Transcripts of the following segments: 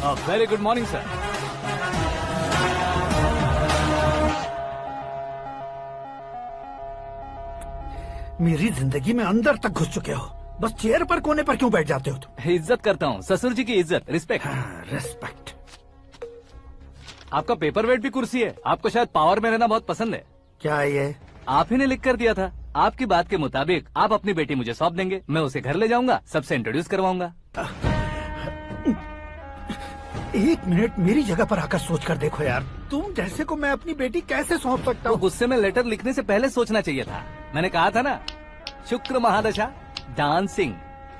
Very good morning sir. मेरी जिंदगी में अंदर तक घुस चुके हो, बस चेयर पर कोने पर क्यों बैठ जाते हो तुम? इज्जत करता हूँ, ससुर जी की इज्जत, रिस्पेक्ट। रेस्पेक्ट। आपका पेपर वेट भी कुर्सी है। आपको शायद पावर में रहना बहुत पसंद है। क्या है ये? आप ही ने लिख कर दिया था। आपकी बात के मुताबिक आप अपनी बेटी मुझे सौंप देंगे, मैं उसे घर ले जाऊंगा, सबसे इंट्रोड्यूस करवाऊंगा। एक मिनट मेरी जगह पर आकर सोच कर देखो यार, तुम जैसे को मैं अपनी बेटी कैसे सौंप सकता तो हूँ? गुस्से में लेटर लिखने से पहले सोचना चाहिए था। मैंने कहा था ना, शुक्र महादशा डांसिंग।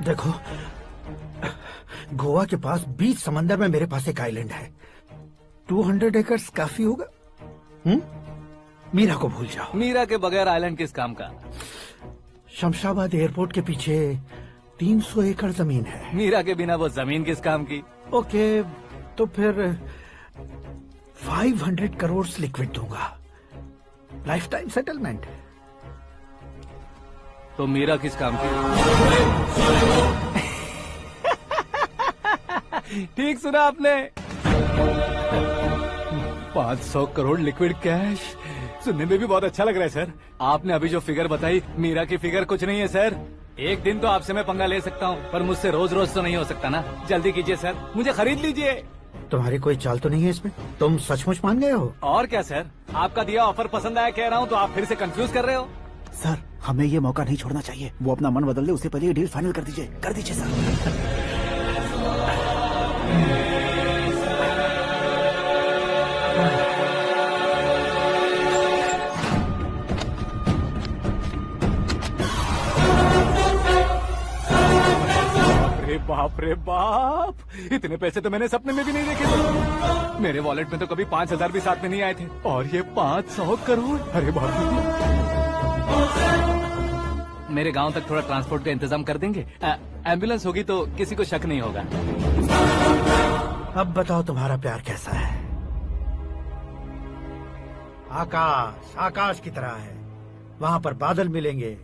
देखो, गोवा के पास बीच समंदर में मेरे पास एक आइलैंड है, 200 एकर्स काफी होगा। मीरा को भूल जाओ। मीरा के बगैर आइलैंड किस काम का? शमशाबाद एयरपोर्ट के पीछे 300 एकड़ जमीन है। मीरा के बिना वो जमीन किस काम की? ओके, तो फिर 500 करोड़ लिक्विड दूंगा, लाइफ टाइम सेटलमेंट। तो मीरा किस काम की? ठीक सुना आपने, 500 करोड़ लिक्विड कैश। सुनने में भी बहुत अच्छा लग रहा है सर। आपने अभी जो फिगर बताई, मीरा की फिगर कुछ नहीं है सर। एक दिन तो आपसे मैं पंगा ले सकता हूँ, पर मुझसे रोज रोज तो नहीं हो सकता ना। जल्दी कीजिए सर, मुझे खरीद लीजिए। तुम्हारी कोई चाल तो नहीं है इसमें? तुम सचमुच मान गए हो? और क्या सर, आपका दिया ऑफर पसंद आया कह रहा हूँ, तो आप फिर से कंफ्यूज कर रहे हो। सर, हमें ये मौका नहीं छोड़ना चाहिए। वो अपना मन बदल दे, उससे पहले ये डील फाइनल कर दीजिए। कर दीजिए सर। बाप रे बाप, इतने पैसे तो मैंने सपने में भी नहीं देखे थे। मेरे वॉलेट में तो कभी 5,000 भी साथ में नहीं आए थे, और ये 500 करोड़। अरे बाप रे। मेरे गांव तक थोड़ा ट्रांसपोर्ट का इंतजाम कर देंगे? एम्बुलेंस होगी तो किसी को शक नहीं होगा। अब बताओ तुम्हारा प्यार कैसा है? आकाश आकाश की तरह है, वहाँ पर बादल मिलेंगे,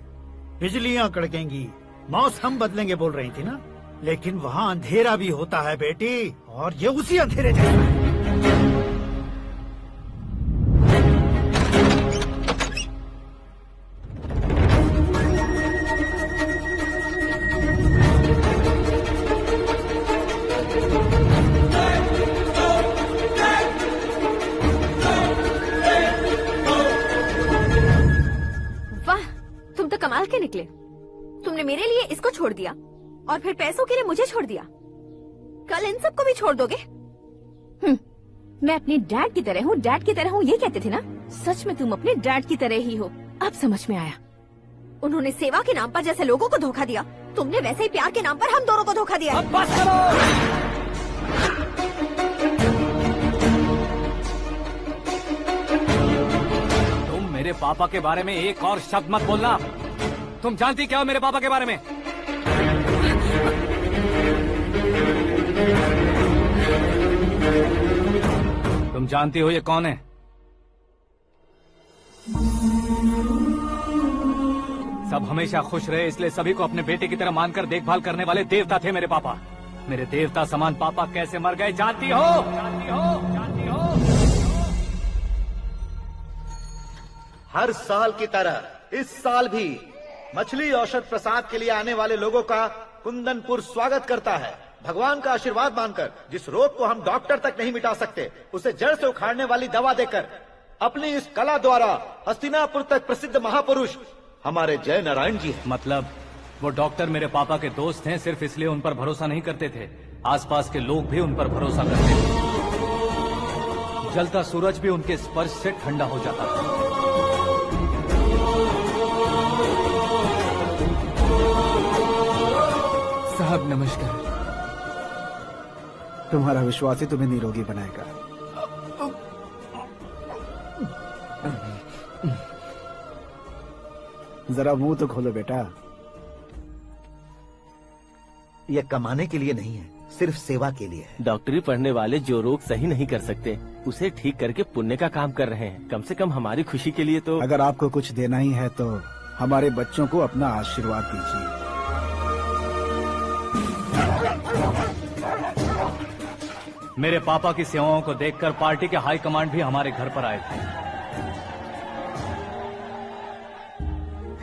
बिजलियाँ कड़केंगी, मौसम बदलेंगे बोल रही थी ना, लेकिन वहाँ अंधेरा भी होता है बेटी, और ये उसी अंधेरे जैसा। वाह, तुम तो कमाल के निकले। तुमने मेरे लिए इसको छोड़ दिया और फिर पैसों के लिए मुझे छोड़ दिया। कल इन सबको भी छोड़ दोगे? मैं अपने डैड की तरह हूँ, डैड की तरह हूँ, ये कहते थे ना। सच में तुम अपने डैड की तरह ही हो। अब समझ में आया। उन्होंने सेवा के नाम पर जैसे लोगों को धोखा दिया, तुमने वैसे ही प्यार के नाम पर हम दोनों को धोखा दिया। अब बस करो। तुम मेरे पापा के बारे में एक और शब्द मत बोलना। तुम जानती क्या हो मेरे पापा के बारे में? तुम जानती हो ये कौन है? सब हमेशा खुश रहे, इसलिए सभी को अपने बेटे की तरह मानकर देखभाल करने वाले देवता थे मेरे पापा। मेरे देवता समान पापा कैसे मर गए जानती हो? जानती हो? जानती हो? हर साल की तरह इस साल भी मछली औषध प्रसाद के लिए आने वाले लोगों का कुंदनपुर स्वागत करता है। भगवान का आशीर्वाद मानकर जिस रोग को हम डॉक्टर तक नहीं मिटा सकते, उसे जड़ से उखाड़ने वाली दवा देकर अपनी इस कला द्वारा हस्तिनापुर तक प्रसिद्ध महापुरुष हमारे जय नारायण जी हैं। मतलब वो डॉक्टर मेरे पापा के दोस्त हैं, सिर्फ इसलिए उन पर भरोसा नहीं करते थे, आसपास के लोग भी उन पर भरोसा करते थे। जलता सूरज भी उनके स्पर्श से ठंडा हो जाता था। साहब नमस्कार। तुम्हारा विश्वास ही तुम्हें निरोगी बनाएगा। जरा मुंह तो खोलो बेटा। यह कमाने के लिए नहीं है, सिर्फ सेवा के लिए है। डॉक्टरी पढ़ने वाले जो रोग सही नहीं कर सकते, उसे ठीक करके पुण्य का काम कर रहे हैं। कम से कम हमारी खुशी के लिए तो। अगर आपको कुछ देना ही है तो हमारे बच्चों को अपना आशीर्वाद दीजिए। मेरे पापा की सेवाओं को देखकर पार्टी के हाई कमांड भी हमारे घर पर आए थे।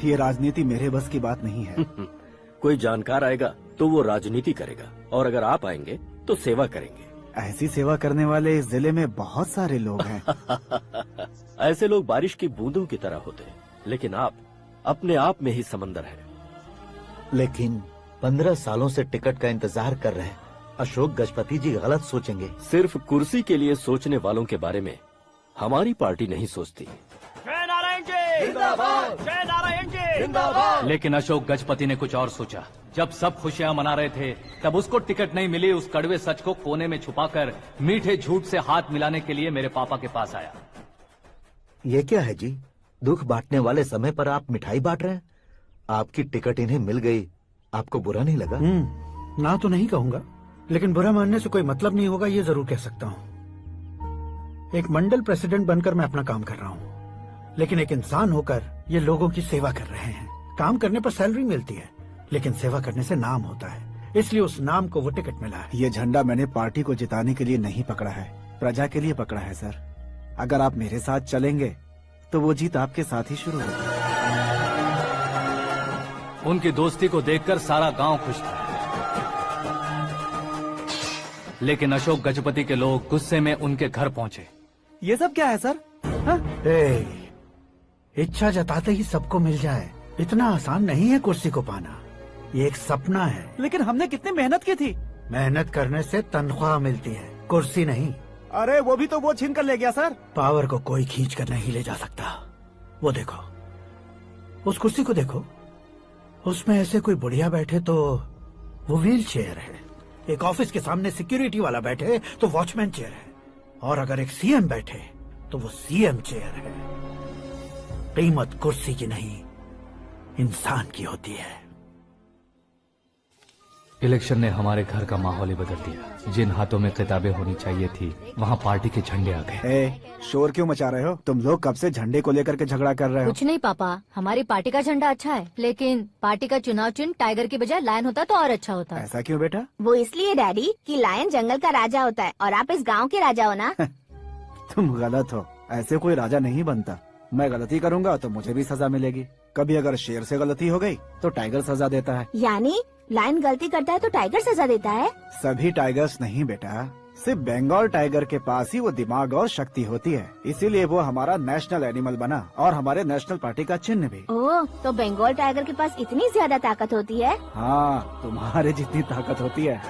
ये राजनीति मेरे बस की बात नहीं है। कोई जानकार आएगा तो वो राजनीति करेगा, और अगर आप आएंगे तो सेवा करेंगे। ऐसी सेवा करने वाले इस जिले में बहुत सारे लोग हैं। ऐसे लोग बारिश की बूंदों की तरह होते हैं, लेकिन आप अपने आप में ही समंदर हैं। लेकिन 15 सालों से टिकट का इंतजार कर रहे हैं। अशोक गजपति जी गलत सोचेंगे। सिर्फ कुर्सी के लिए सोचने वालों के बारे में हमारी पार्टी नहीं सोचती। जय नारायण जी जिंदाबाद, जय नारायण जी जिंदाबाद। लेकिन अशोक गजपति ने कुछ और सोचा। जब सब खुशियां मना रहे थे, तब उसको टिकट नहीं मिली। उस कड़वे सच को कोने में छुपाकर मीठे झूठ से हाथ मिलाने के लिए मेरे पापा के पास आया। ये क्या है जी? दुख बांटने वाले समय पर आप मिठाई बांट रहे हैं। आपकी टिकट इन्हें मिल गई, आपको बुरा नहीं लगा? ना तो नहीं कहूंगा, लेकिन बुरा मानने से कोई मतलब नहीं होगा, ये जरूर कह सकता हूँ। एक मंडल प्रेसिडेंट बनकर मैं अपना काम कर रहा हूँ, लेकिन एक इंसान होकर ये लोगों की सेवा कर रहे हैं। काम करने पर सैलरी मिलती है, लेकिन सेवा करने से नाम होता है, इसलिए उस नाम को वो टिकट मिला है। ये झंडा मैंने पार्टी को जिताने के लिए नहीं पकड़ा है, प्रजा के लिए पकड़ा है सर। अगर आप मेरे साथ चलेंगे तो वो जीत आपके साथ ही शुरू होगी। उनकी दोस्ती को देखकर सारा गांव खुश था, लेकिन अशोक गजपति के लोग गुस्से में उनके घर पहुंचे। ये सब क्या है सर? हाँ? इच्छा जताते ही सबको मिल जाए, इतना आसान नहीं है कुर्सी को पाना। ये एक सपना है। लेकिन हमने कितनी मेहनत की थी। मेहनत करने से तनख्वाह मिलती है, कुर्सी नहीं। अरे वो भी तो वो छीन कर ले गया सर। पावर को कोई खींच कर नहीं ले जा सकता। वो देखो, उस कुर्सी को देखो, उसमें ऐसे कोई बुढ़िया बैठे तो वो व्हील चेयर है। एक ऑफिस के सामने सिक्योरिटी वाला बैठे तो वॉचमैन चेयर है, और अगर एक सीएम बैठे तो वो सीएम चेयर है। कीमत कुर्सी की नहीं, इंसान की होती है। इलेक्शन ने हमारे घर का माहौल ही बदल दिया। जिन हाथों में किताबें होनी चाहिए थी, वहाँ पार्टी के झंडे आ गए। शोर क्यों मचा रहे हो? तुम लोग कब से झंडे को लेकर के झगड़ा कर रहे हो? कुछ नहीं पापा, हमारी पार्टी का झंडा अच्छा है, लेकिन पार्टी का चुनाव चिन्ह टाइगर की बजाय लायन होता तो और अच्छा होता। ऐसा क्यों बेटा? वो इसलिए डैडी कि लायन जंगल का राजा होता है और आप इस गांव के राजा हो ना। तुम गलत हो, ऐसे कोई राजा नहीं बनता। मैं गलती करूंगा तो मुझे भी सजा मिलेगी। कभी अगर शेर से गलती हो गई तो टाइगर सजा देता है। यानी लायन गलती करता है तो टाइगर सजा देता है? सभी टाइगर्स नहीं बेटा, सिर्फ बंगाल टाइगर के पास ही वो दिमाग और शक्ति होती है, इसीलिए वो हमारा नेशनल एनिमल बना और हमारे नेशनल पार्टी का चिन्ह भी। ओह, तो बंगाल टाइगर के पास इतनी ज्यादा ताकत होती है? हाँ, तुम्हारे जितनी ताकत होती है।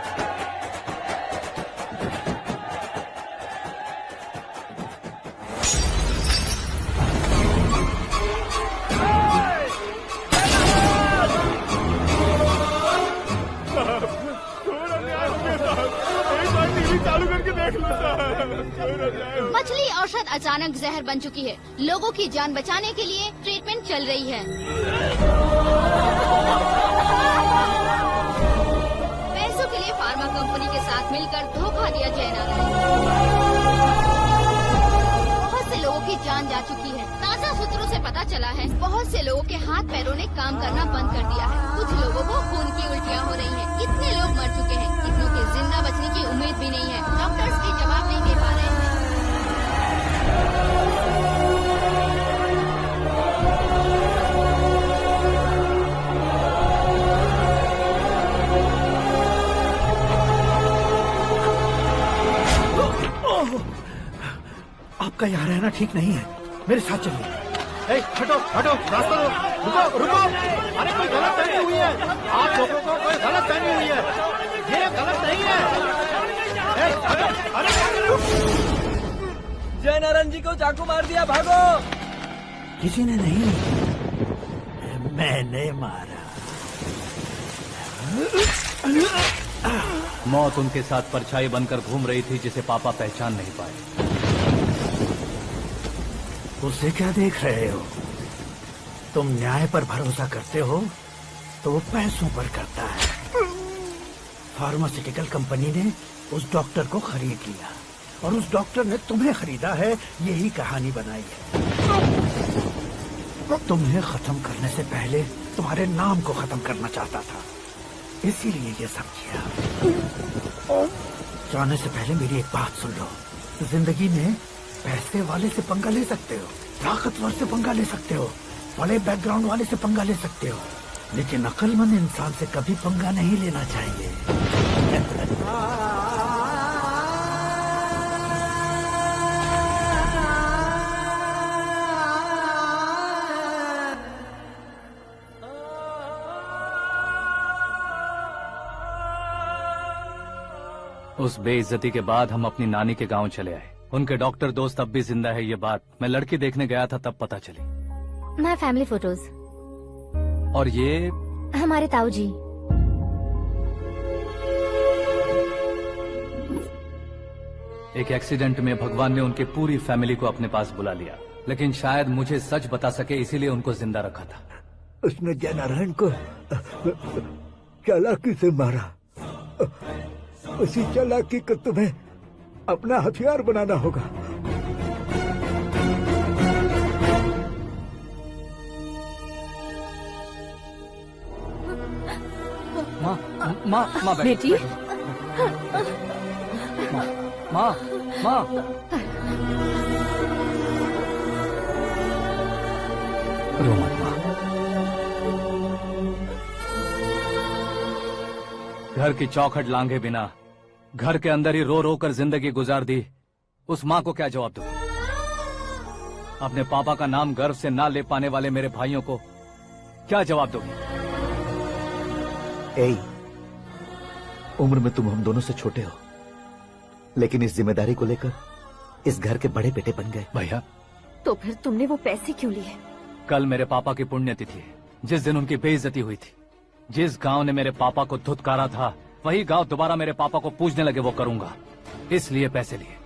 मछली औषध अचानक जहर बन चुकी है। लोगों की जान बचाने के लिए ट्रीटमेंट चल रही है। पैसों के लिए फार्मा कंपनी के साथ मिलकर धोखा दिया जयनारायण। बहुत से लोगों की जान जा चुकी है। ताज़ा सूत्रों से पता चला है बहुत से लोगों के हाथ पैरों ने काम करना बंद कर दिया है। कुछ लोगों को खून की उल्टियाँ हो रही हैं। कितने लोग मर चुके हैं, कितनों के जिंदा बचने की उम्मीद भी नहीं है। डॉक्टर्स भी जवाब नहीं दे पा रहे हैं। आपका यहाँ रहना ठीक नहीं है, मेरे साथ चलिए। हटो हटो, रास्ता रुको रुको। अरे कोई गलत फहमी हुई है, आप लोगों को कोई गलत फहमी हुई है, ये गलत नहीं है। जय नारायण जी को चाकू मार दिया, भागो। किसी ने नहीं, मैंने मारा। मौत उनके साथ परछाई बनकर घूम रही थी, जिसे पापा पहचान नहीं पाए। उसे क्या देख रहे हो? तुम न्याय पर भरोसा करते हो तो वो पैसों पर करता है। फार्मास्यूटिकल कंपनी ने उस डॉक्टर को खरीद लिया और उस डॉक्टर ने तुम्हें खरीदा है, यही कहानी बनाई है। तुम्हें खत्म करने से पहले तुम्हारे नाम को खत्म करना चाहता था, इसीलिए ये सब किया। जाने से पहले मेरी एक बात सुन लो। जिंदगी में पैसे वाले से पंगा ले सकते हो, ताकतवर से पंगा ले सकते हो, बड़े बैकग्राउंड वाले से पंगा ले सकते हो, लेकिन अक्लमंद इंसान से कभी पंगा नहीं लेना चाहिए। उस बेइज्जती के बाद हम अपनी नानी के गांव चले आए। उनके डॉक्टर दोस्त अब भी जिंदा है, ये बात मैं लड़की देखने गया था तब पता चली। My family photos. और ये हमारे ताऊ जी। एक एक्सीडेंट में भगवान ने उनकी पूरी फैमिली को अपने पास बुला लिया, लेकिन शायद मुझे सच बता सके इसीलिए उनको जिंदा रखा था। उसने जयनारायण को चालाकी से मारा। उसी चालाकी को तुम्हें अपना हथियार बनाना होगा। माँ, माँ, माँ बेटी। माँ, माँ, रो मत माँ। घर की चौखट लांघे बिना घर के अंदर ही रो रो कर जिंदगी गुजार दी उस माँ को क्या जवाब दूं? अपने पापा का नाम गर्व से ना ले पाने वाले मेरे भाइयों को क्या जवाब दोगी? उम्र में तुम हम दोनों से छोटे हो, लेकिन इस जिम्मेदारी को लेकर इस घर के बड़े बेटे बन गए। भैया, तो फिर तुमने वो पैसे क्यों लिए? कल मेरे पापा की पुण्यतिथि है, जिस दिन उनकी बेइज्जती हुई थी। जिस गांव ने मेरे पापा को धुतकारा था, वही गांव दोबारा मेरे पापा को पूजने लगे वो करूंगा, इसलिए पैसे लिए।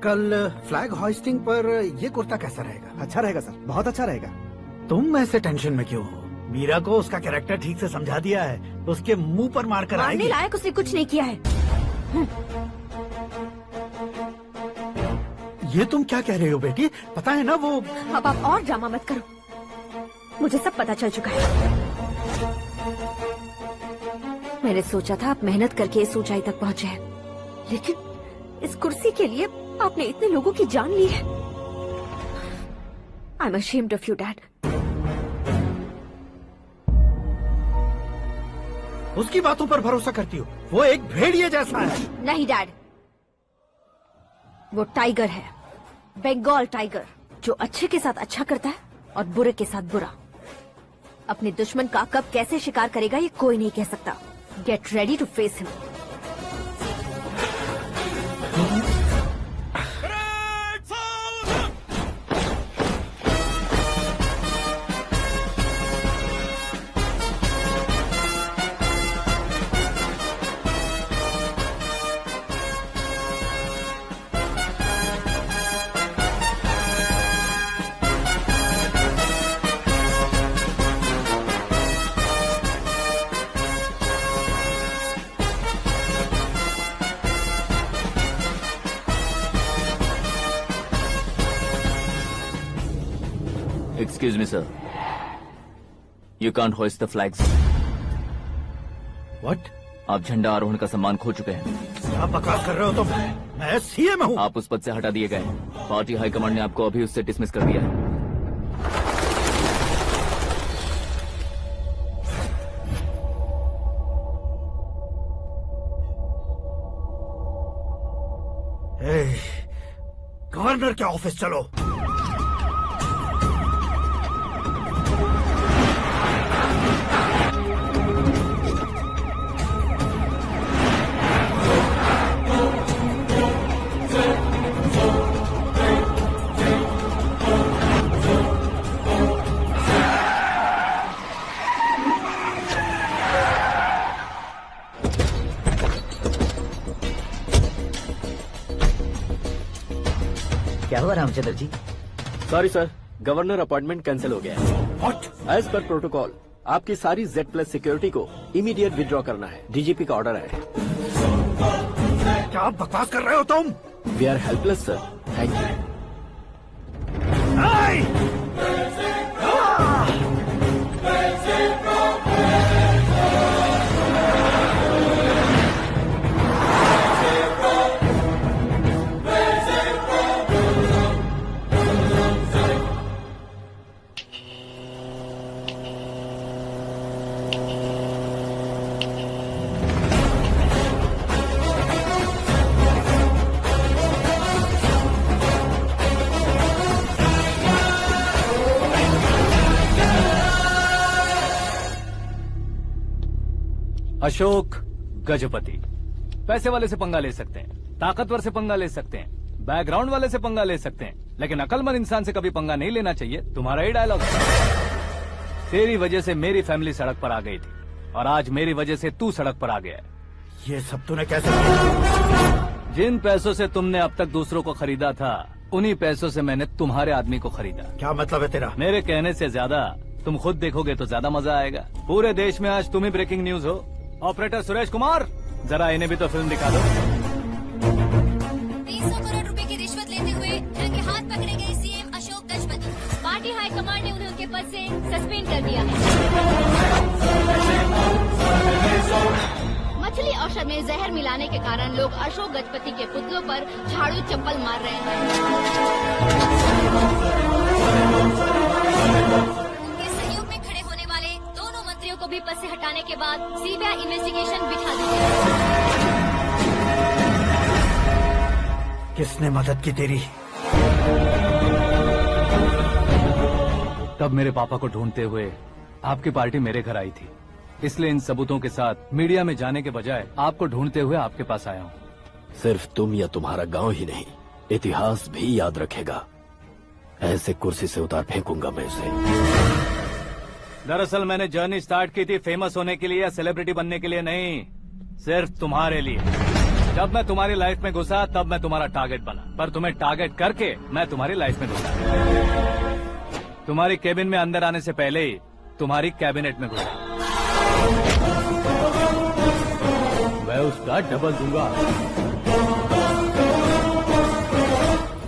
कल फ्लैग होइस्टिंग पर ये कुर्ता कैसा रहेगा? अच्छा रहेगा सर, बहुत अच्छा रहेगा। तुम ऐसे टेंशन में क्यों हो? मीरा को उसका कैरेक्टर ठीक से समझा दिया है, उसके मुंह पर मारकर मारने आएगी। लायक उसने कुछ नहीं किया है। ये तुम क्या कह रहे हो बेटी? पता है ना वो। अब आप और ड्रामा मत करो, मुझे सब पता चल चुका है। मैंने सोचा था आप मेहनत करके इस ऊंचाई तक पहुंचे हैं, लेकिन इस कुर्सी के लिए आपने इतने लोगों की जान ली है। I am ashamed of you dad. उसकी बातों पर भरोसा करती हो? वो एक भेड़िए जैसा है। नहीं डैड, वो टाइगर है, बंगाल टाइगर, जो अच्छे के साथ अच्छा करता है और बुरे के साथ बुरा। अपने दुश्मन का कब कैसे शिकार करेगा ये कोई नहीं कह सकता। Get ready to face him. Excuse me, sir. You can't hoist the flags. What? आप झंडा आरोहण का सम्मान खो चुके हैं। क्या बकवास कर रहे हो तुम? मैं सीएम हूँ। आप उस पद से हटा दिए गए। पार्टी हाईकमांड ने आपको अभी उससे डिसमिस कर दिया है। गवर्नर के ऑफिस चलो। क्या हुआ Ram Ramchandra ji. Sorry sir, governor appointment cancel हो गया है। व्हाट? एज पर प्रोटोकॉल आपकी सारी Z+ सिक्योरिटी को इमीडिएट विड्रॉ करना है। डीजीपी का ऑर्डर है। क्या बकवास कर रहे हो तुम? We are helpless sir. Thank you. Ashok Gajapati पैसे वाले से पंगा ले सकते हैं, ताकतवर से पंगा ले सकते हैं, बैकग्राउंड वाले से पंगा ले सकते हैं, लेकिन अकलमंद इंसान से कभी पंगा नहीं लेना चाहिए। तुम्हारा ही डायलॉग। तेरी वजह से मेरी फैमिली सड़क पर आ गई थी और आज मेरी वजह से तू सड़क पर आ गया है। ये सब तूने कैसे किया? जिन पैसों से तुमने अब तक दूसरों को खरीदा था, उन्हीं पैसों से मैंने तुम्हारे आदमी को खरीदा। क्या मतलब है तेरा? मेरे कहने से ज्यादा तुम खुद देखोगे तो ज्यादा मजा आएगा। पूरे देश में आज तुम ही ब्रेकिंग न्यूज हो। ऑपरेटर सुरेश कुमार, जरा इन्हें भी तो फिल्म दिखा दो। 300 करोड़ रुपए की रिश्वत लेते हुए रंगे हाथ पकड़े गए CM Ashok Gajapati. Party high command ने उन्हें उनके पद से सस्पेंड कर दिया है। मछली औषध में जहर मिलाने के कारण लोग अशोक गजपति के पुतलों पर झाड़ू चप्पल मार रहे हैं। उनके सहयोग में खड़े होने वाले दोनों मंत्रियों को भी पद से हटाने के बाद सीबीआई इन्वेस्टिगेशन बिठा दी गई। किसने मदद की तेरी? तब मेरे पापा को ढूंढते हुए आपकी पार्टी मेरे घर आई थी, इसलिए इन सबूतों के साथ मीडिया में जाने के बजाय आपको ढूंढते हुए आपके पास आया हूँ। सिर्फ तुम या तुम्हारा गांव ही नहीं, इतिहास भी याद रखेगा। ऐसे कुर्सी से उतार फेंकूंगा मैं उसे। दरअसल मैंने जर्नी स्टार्ट की थी फेमस होने के लिए या सेलिब्रिटी बनने के लिए नहीं, सिर्फ तुम्हारे लिए। जब मैं तुम्हारी लाइफ में घुसा तब मैं तुम्हारा टारगेट बना, पर तुम्हें टारगेट करके मैं तुम्हारी लाइफ में घुसा। तुम्हारी केबिन में अंदर आने से पहले ही तुम्हारी कैबिनेट में घुसा। मैं उसका डबल दूंगा।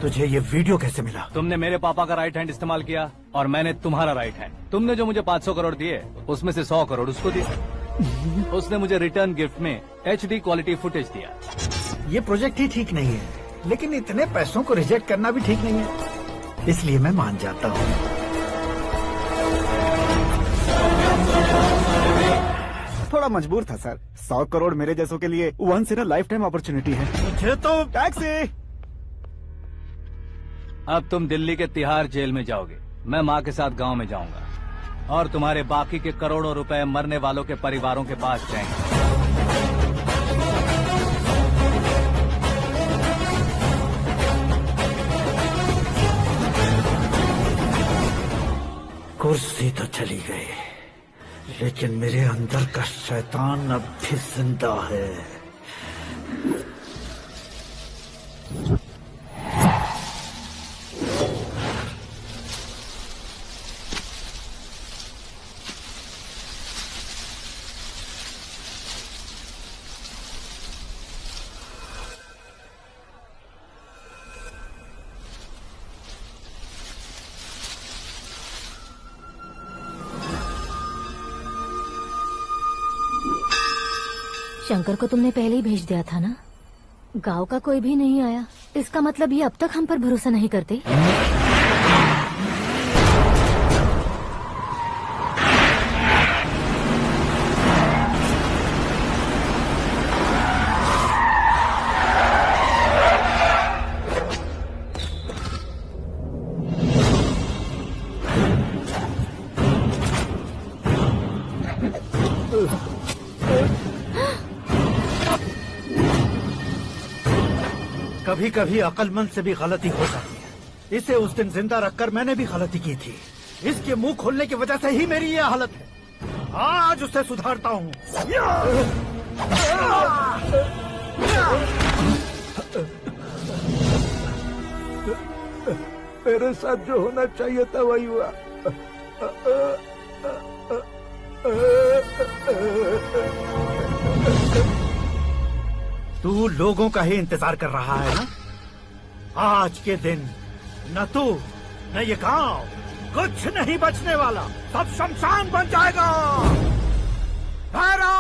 तुझे ये वीडियो कैसे मिला? तुमने मेरे पापा का राइट हैंड इस्तेमाल किया और मैंने तुम्हारा राइट हैंड। तुमने जो मुझे 500 करोड़ दिए उसमें से 100 करोड़ उसको दिए। उसने मुझे रिटर्न गिफ्ट में HD क्वालिटी फुटेज दिया। ये प्रोजेक्ट ही ठीक नहीं है, लेकिन इतने पैसों को रिजेक्ट करना भी ठीक नहीं है, इसलिए मैं मान जाता हूँ। थोड़ा मजबूर था सर। 100 करोड़ मेरे जैसों के लिए once in a lifetime opportunity है। मुझे तो टैक्सी। अब तुम दिल्ली के तिहाड़ जेल में जाओगे, मैं माँ के साथ गांव में जाऊंगा और तुम्हारे बाकी के करोड़ों रुपए मरने वालों के परिवारों के पास जाएंगे। कुर्सी तो चली गई, लेकिन मेरे अंदर का शैतान अब भी जिंदा है। शंकर को तुमने पहले ही भेज दिया था ना? गांव का कोई भी नहीं आया, इसका मतलब ये अब तक हम पर भरोसा नहीं करते। कभी कभी अक्लमंद से भी गलती हो जाती है। इसे उस दिन जिंदा रखकर मैंने भी गलती की थी। इसके मुंह खोलने की वजह से ही मेरी ये हालत है। आज उसे सुधारता हूँ। मेरे साथ जो होना चाहिए था वही हुआ। तू लोगों का ही इंतजार कर रहा है ना? आज के दिन न तू न ये गांव कुछ नहीं बचने वाला, सब शमशान बन जाएगा। भैरव!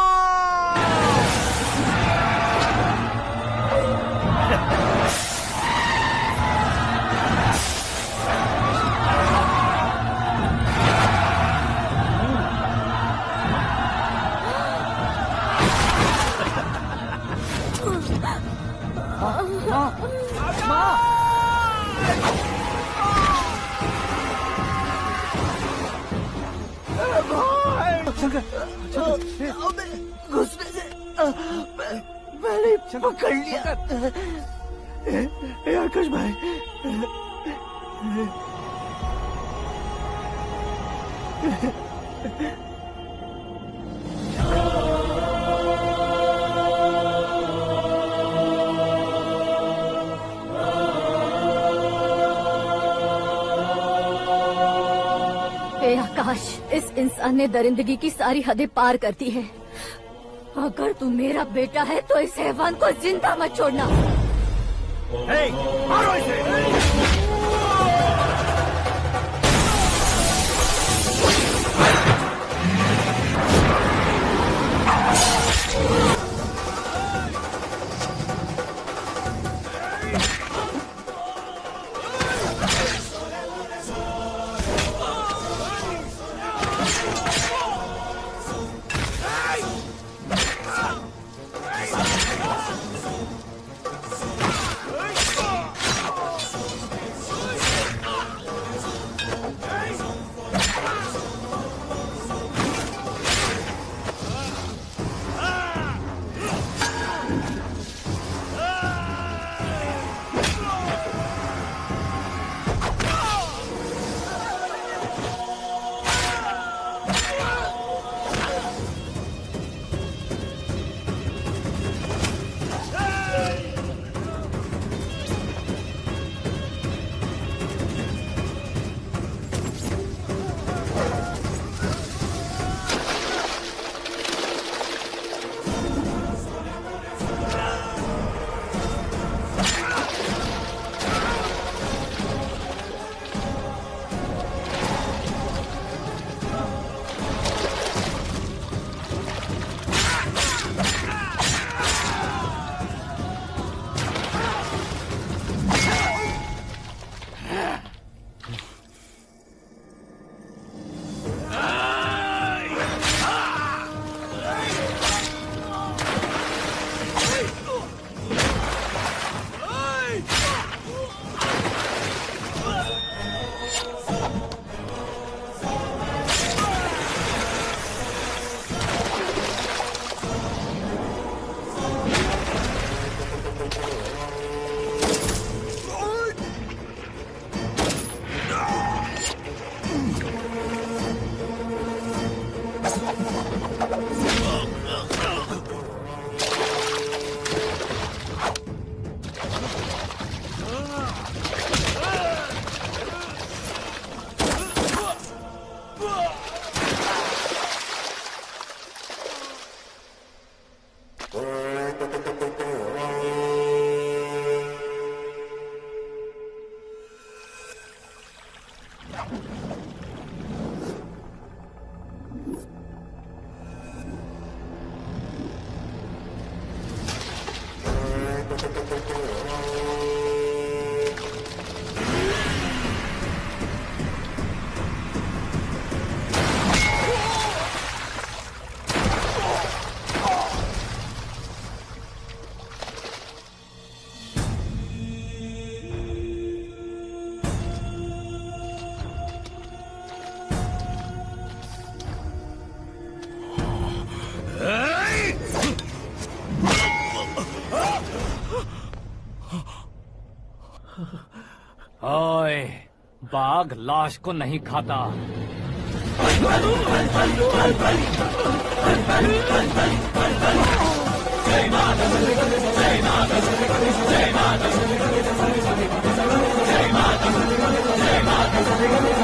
घुसने से मैंने पकड़ लिया। आकाश भाई, हे आकाश, इस इंसान ने दरिंदगी की सारी हदें पार कर दी है। अगर तू मेरा बेटा है तो इस हैवान को जिंदा मत छोड़ना। मारो इसे! ओए, बाघ लाश को नहीं खाता। जय माता जय माता